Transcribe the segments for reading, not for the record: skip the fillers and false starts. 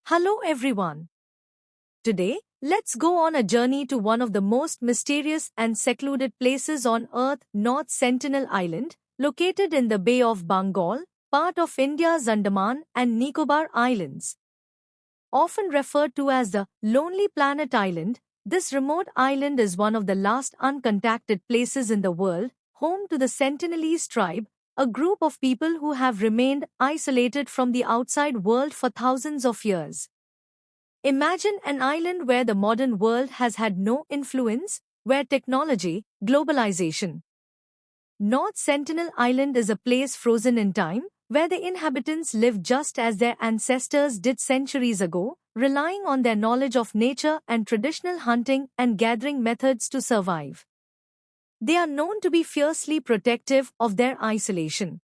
Hello everyone. Today, let's go on a journey to one of the most mysterious and secluded places on Earth, North Sentinel Island, located in the Bay of Bengal, part of India's Andaman and Nicobar Islands. Often referred to as the Lonely Planet Island, this remote island is one of the last uncontacted places in the world, home to the Sentinelese tribe, a group of people who have remained isolated from the outside world for thousands of years. Imagine an island where the modern world has had no influence, where technology, globalization. North Sentinel Island is a place frozen in time, where the inhabitants live just as their ancestors did centuries ago, relying on their knowledge of nature and traditional hunting and gathering methods to survive. They are known to be fiercely protective of their isolation.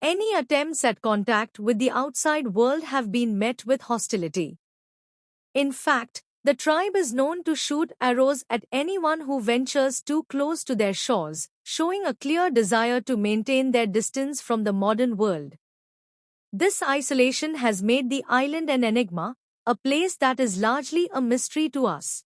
Any attempts at contact with the outside world have been met with hostility. In fact, the tribe is known to shoot arrows at anyone who ventures too close to their shores, showing a clear desire to maintain their distance from the modern world. This isolation has made the island an enigma, a place that is largely a mystery to us.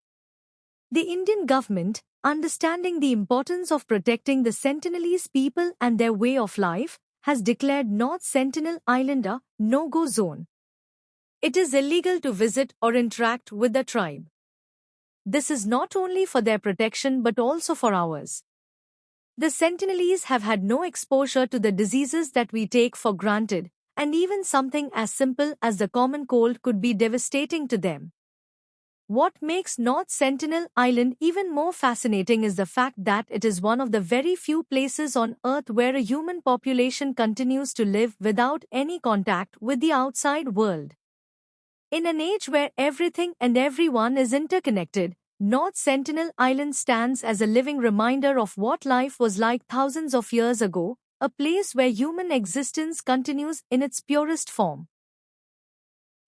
The Indian government, understanding the importance of protecting the Sentinelese people and their way of life, has declared North Sentinel Island a no-go zone. It is illegal to visit or interact with the tribe. This is not only for their protection but also for ours. The Sentinelese have had no exposure to the diseases that we take for granted, and even something as simple as the common cold could be devastating to them. What makes North Sentinel Island even more fascinating is the fact that it is one of the very few places on Earth where a human population continues to live without any contact with the outside world. In an age where everything and everyone is interconnected, North Sentinel Island stands as a living reminder of what life was like thousands of years ago, a place where human existence continues in its purest form.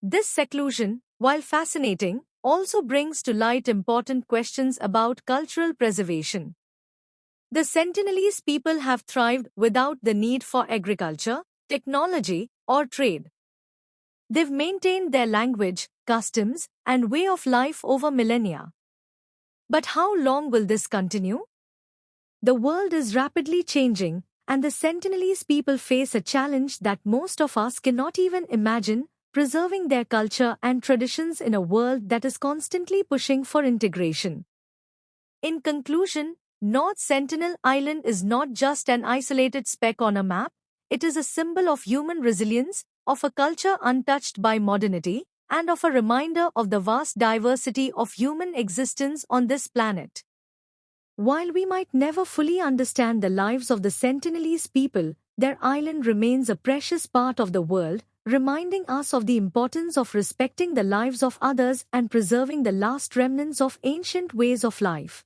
This seclusion, while fascinating, also brings to light important questions about cultural preservation. The Sentinelese people have thrived without the need for agriculture, technology, or trade. They've maintained their language, customs, and way of life over millennia. But how long will this continue? The world is rapidly changing, and the Sentinelese people face a challenge that most of us cannot even imagine: preserving their culture and traditions in a world that is constantly pushing for integration. In conclusion, North Sentinel Island is not just an isolated speck on a map, it is a symbol of human resilience, of a culture untouched by modernity, and of a reminder of the vast diversity of human existence on this planet. While we might never fully understand the lives of the Sentinelese people, their island remains a precious part of the world, reminding us of the importance of respecting the lives of others and preserving the last remnants of ancient ways of life.